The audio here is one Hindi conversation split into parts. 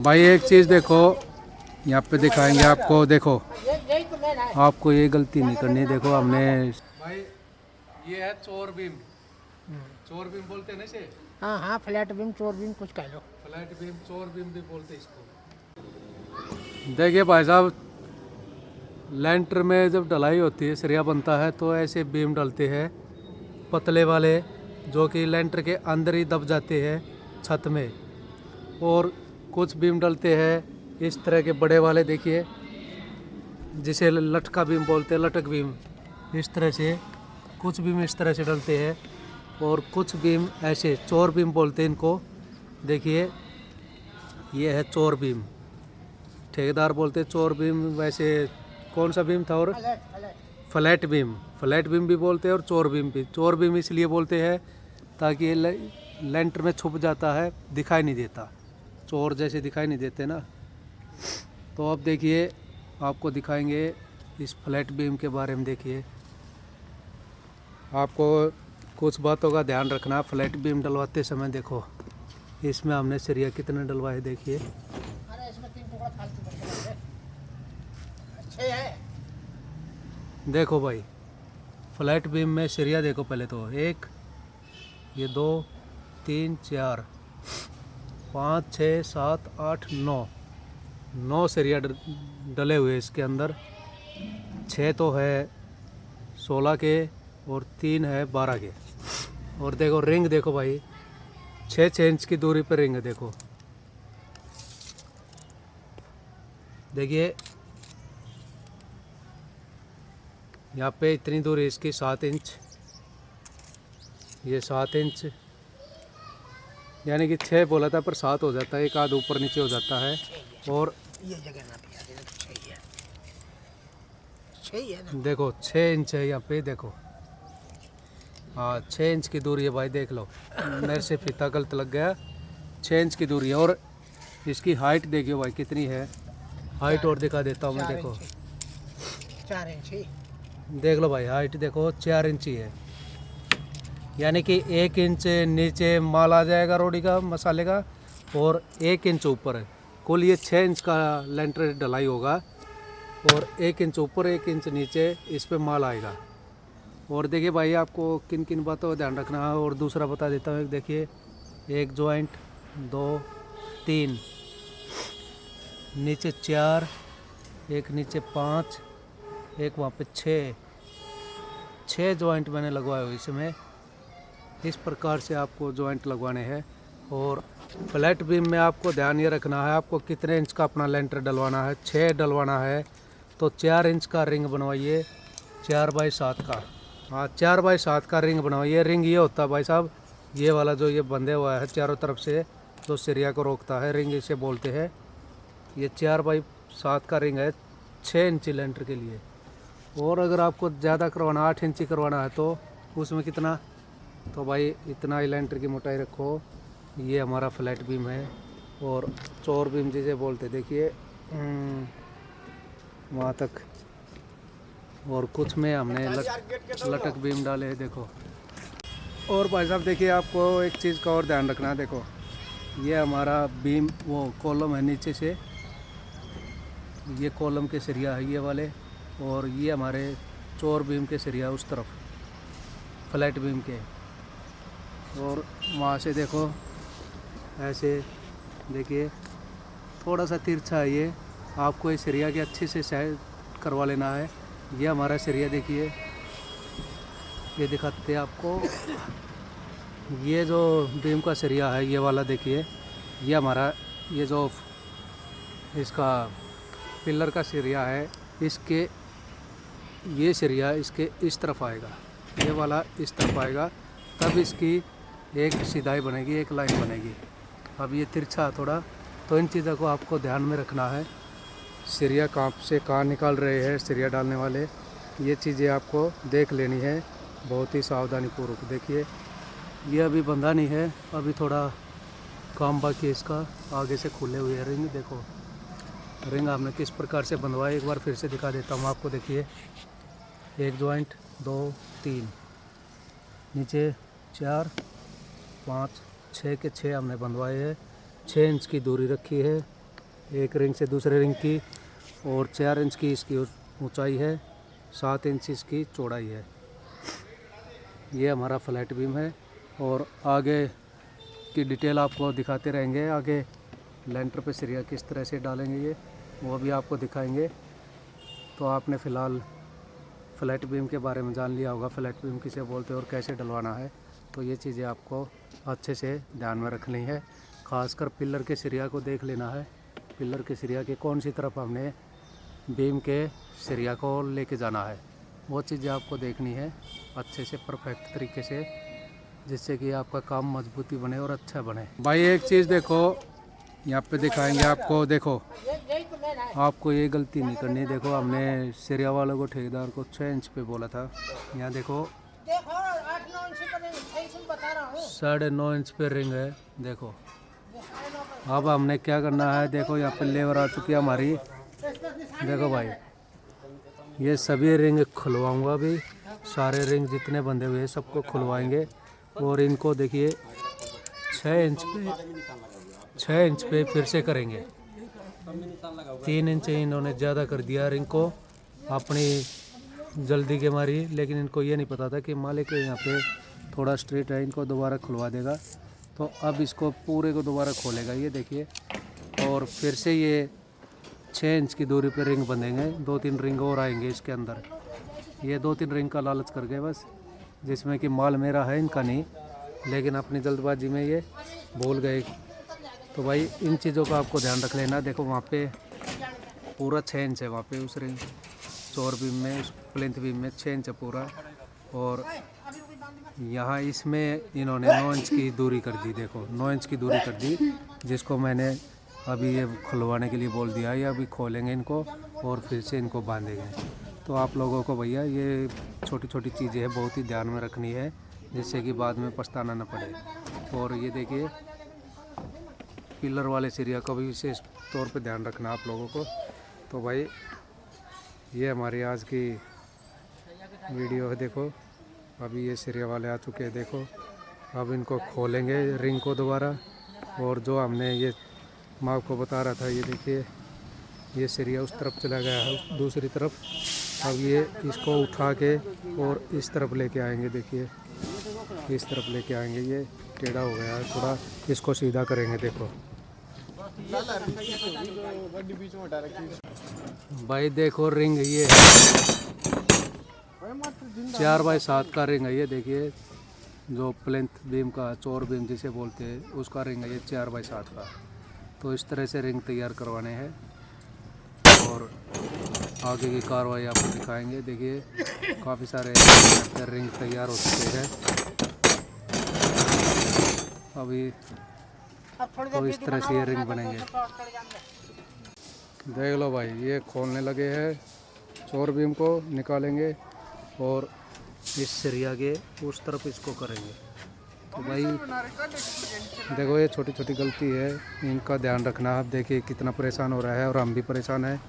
भाई एक चीज़ देखो, यहाँ पे दिखाएंगे आपको। देखो, आपको ये गलती नहीं करनी। देखो हमने भाई, ये है चोर बीम। चोर बीम बोलते हैं ना इसे। हाँ हाँ, फ्लैट बीम, चोर बीम, कुछ कह लो। फ्लैट बीम, चोर बीम भी बोलते हैं इसको। देखिए भाई साहब, लेंटर में जब ढलाई होती है, सरिया बनता है, तो ऐसे बीम डलते हैं पतले वाले, जो कि लेंटर के अंदर ही दब जाते हैं छत में। और कुछ बीम डलते हैं इस तरह के बड़े वाले, देखिए, जिसे लटका बीम बोलते हैं, लटक बीम। इस तरह से कुछ बीम इस तरह से डलते हैं, और कुछ बीम ऐसे चोर बीम बोलते हैं इनको। देखिए, ये है चोर बीम, ठेकेदार बोलते हैं चोर बीम। वैसे कौन सा बीम था? और फ्लैट बीम, फ्लैट बीम भी बोलते हैं, और चोर बीम भी। चोर बीम इसलिए बोलते हैं ताकि ये लेंटर में छुप जाता है, दिखाई नहीं देता, चोर जैसे दिखाई नहीं देते ना। तो अब देखिए, आपको दिखाएंगे इस फ्लैट बीम के बारे में। देखिए, आपको कुछ बातों का ध्यान रखना फ्लैट बीम डलवाते समय। देखो, इसमें हमने सरिया कितने डलवाए, देखिए। अरे इसमें 3 टुकड़ा फालतू बचे हैं। अच्छे है। देखो भाई, फ्लैट बीम में सरिया देखो पहले तो। 1, ये 2, 3, 4, 5, 6, 7, 8, 9 सरिया डले हुए इसके अंदर। 6 तो है 16 के, और 3 है 12 के। और देखो रिंग, देखो भाई, 6 इंच की दूरी पर रिंग है। देखो, देखिए यहाँ पे इतनी दूरी इसकी 7 इंच, ये 7 इंच, यानी कि 6 बोला था पर 7 हो जाता है, एक आध ऊपर नीचे हो जाता है। और ये जगह ना पिया देना तो सही है। सही है ना। देखो 6 इंच है यहाँ पे। देखो, हाँ 6 इंच की दूरी है भाई, देख लो। मेरे से फीता गलत लग गया। 6 इंच की दूरी है। और इसकी हाइट देखियो भाई कितनी है। हाइट और दिखा देता हूँ मैं। देखो 4 इंच ही। देख लो भाई, हाइट देखो 4 इंच ही है, यानी कि 1 इंच नीचे माल आ जाएगा रोड़ी का, मसाले का, और 1 इंच ऊपर है। कुल ये 6 इंच का लेंटर ढलाई होगा, और 1 इंच ऊपर 1 इंच नीचे इस पे माल आएगा। और देखिए भाई, आपको किन किन बातों का ध्यान रखना है और दूसरा बता देता हूँ। देखिए, 1 जॉइंट, 2, 3, नीचे 4, एक नीचे 5, एक वहाँ पे 6 जॉइंट मैंने लगवाए हुए इसमें। इस प्रकार से आपको जॉइंट लगवाने हैं। और फ्लैट बीम में आपको ध्यान ये रखना है, आपको कितने इंच का अपना लेंटर डलवाना है। 6 डलवाना है तो 4 इंच का रिंग बनवाइए, 4x7 का। हाँ, 4x7 का रिंग बनवाइए। रिंग ये होता है भाई साहब, ये वाला जो ये बंधे हुआ है चारों तरफ से, जो सरिया को रोकता है, रिंग इसे बोलते हैं। ये 4x7 का रिंग है 6 इंच लेंटर के लिए। और अगर आपको ज़्यादा करवाना, 8 इंची करवाना है, तो उसमें कितना, तो भाई इतना ही लेंटर की मोटाई रखो। ये हमारा फ्लैट बीम है। और चोर बीम जिसे बोलते, देखिए वहाँ तक। और कुछ में हमने लटक बीम डाले हैं। देखो, और भाई साहब देखिए, आपको एक चीज़ का और ध्यान रखना है। देखो, ये हमारा बीम, वो कॉलम है नीचे से, ये कॉलम के सरिया है ये वाले, और ये हमारे चोर बीम के सरिया उस तरफ, फ्लैट बीम के। और वहाँ से देखो ऐसे, देखिए थोड़ा सा तिरछा है ये, आपको इस सरिया के अच्छे से साइड करवा लेना है। ये हमारा सरिया देखिए, ये दिखाते हैं आपको। ये जो बीम का सरिया है ये वाला, देखिए, ये हमारा, ये जो इसका पिलर का सरिया है, इसके ये सरिया इसके इस तरफ आएगा, ये वाला इस तरफ आएगा, तब इसकी एक सीधाई बनेगी, एक लाइन बनेगी। अब ये तिरछा थोड़ा, तो इन चीज़ों को आपको ध्यान में रखना है। सरिया कहाँ से कहाँ निकाल रहे हैं सरिया डालने वाले, ये चीज़ें आपको देख लेनी है बहुत ही सावधानी पूर्वक। देखिए, ये अभी बंधा नहीं है, अभी थोड़ा काम बाकी है इसका। आगे से खुले हुए हैं रिंग। देखो रिंग हमने किस प्रकार से बंधवाए, एक बार फिर से दिखा देता हूँ आपको। देखिए, 1 जॉइंट, 2, 3, नीचे 4, 5, 6 के 6 हमने बंधवाए हैं। 6 इंच की दूरी रखी है। एक रिंग से दूसरे रिंग की, और 4 इंच की इसकी ऊंचाई है, 7 इंच इसकी चौड़ाई है। ये हमारा फ्लैट बीम है। और आगे की डिटेल आपको दिखाते रहेंगे। आगे लेंटर पे सरिया किस तरह से डालेंगे ये वो भी आपको दिखाएंगे। तो आपने फ़िलहाल फ्लैट बीम के बारे में जान लिया होगा, फ्लैट बीम किसे बोलते हैं और कैसे डलवाना है। तो ये चीज़ें आपको अच्छे से ध्यान में रखनी है। खासकर पिलर के सरिया को देख लेना है, पिलर के सरिया के कौन सी तरफ हमने बीम के सरिया को लेके जाना है, वो चीज़ें आपको देखनी है अच्छे से, परफेक्ट तरीके से, जिससे कि आपका काम मजबूती बने और अच्छा बने। भाई एक चीज़ देखो, यहाँ पे दिखाएंगे आपको। देखो आपको ये गलती नहीं करनी। देखो हमने सरिया वालों को, ठेकेदार को 6 इंच पे बोला था। यहाँ देखो 9.5 इंच पे रिंग है। देखो अब हमने क्या करना है, देखो यहाँ पे लेबर आ चुकी है हमारी। देखो भाई ये सभी रिंग खुलवाऊंगा अभी, सारे रिंग जितने बंधे हुए हैं सबको खुलवाएंगे। और इनको देखिए 6 इंच पे फिर से करेंगे। 3 इंच इन्होंने ज़्यादा कर दिया रिंग को अपनी जल्दी के मारी, लेकिन इनको ये नहीं पता था कि मालिक यहाँ पे थोड़ा स्ट्रेट है, इनको दोबारा खुलवा देगा। तो अब इसको पूरे को दोबारा खोलेगा, ये देखिए। और फिर से ये 6 इंच की दूरी पे रिंग बंधेंगे। 2-3 रिंग और आएंगे इसके अंदर। ये 2-3 रिंग का लालच कर गए बस, जिसमें कि माल मेरा है, इनका नहीं, लेकिन अपनी जल्दबाजी में ये भूल गए। तो भाई इन चीज़ों का आपको ध्यान रख लेना। देखो वहाँ पे पूरा 6 इंच है, वहाँ पे उस रिंग चौर बीम में, उस प्लिंथ बीम में 6 इंच है पूरा। और यहाँ इसमें इन्होंने 9 इंच की दूरी कर दी। देखो 9 इंच की दूरी कर दी, जिसको मैंने अभी ये खुलवाने के लिए बोल दिया है। अभी खोलेंगे इनको और फिर से इनको बांधेंगे। तो आप लोगों को भैया ये छोटी छोटी चीज़ें हैं, बहुत ही ध्यान में रखनी है, जिससे कि बाद में पछताना न पड़े। और ये देखिए पिलर वाले सरिया का भी विशेष तौर पे ध्यान रखना आप लोगों को। तो भाई ये हमारी आज की वीडियो है। देखो अभी ये सरिया वाले आ चुके हैं। देखो अब इनको खोलेंगे रिंग को दोबारा। और जो हमने ये मैं आपको बता रहा था, ये देखिए ये सरिया उस तरफ चला गया है, दूसरी तरफ। अब ये इसको उठा के और इस तरफ लेके आएंगे। देखिए इस तरफ लेके आएंगे। ये टेढ़ा हो गया है थोड़ा, इसको सीधा करेंगे। देखो भाई देखो रिंग ये 4x7 का रिंग है। ये देखिए जो प्लिंथ बीम का, चौर बीम जिसे बोलते हैं, उसका रिंग है ये 4x7 का। तो इस तरह से रिंग तैयार करवाने हैं और आगे की कार्रवाई आपको दिखाएंगे। देखिए काफ़ी सारे रिंग तैयार हो चुके हैं अभी। तो इस तरह से ये रिंग बनेंगे। देख लो भाई ये खोलने लगे हैं, चौर बीम को निकालेंगे और इस सरिया के उस तरफ इसको करेंगे। तो भाई देखो ये छोटी छोटी गलती है, इनका ध्यान रखना। आप देखिए कितना परेशान हो रहा है और हम भी परेशान हैं।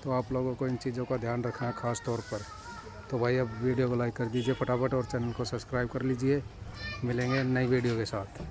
तो आप लोगों को इन चीज़ों का ध्यान रखना है ख़ास तौर पर। तो भाई अब वीडियो को लाइक कर दीजिए फटाफट और चैनल को सब्सक्राइब कर लीजिए। मिलेंगे नई वीडियो के साथ।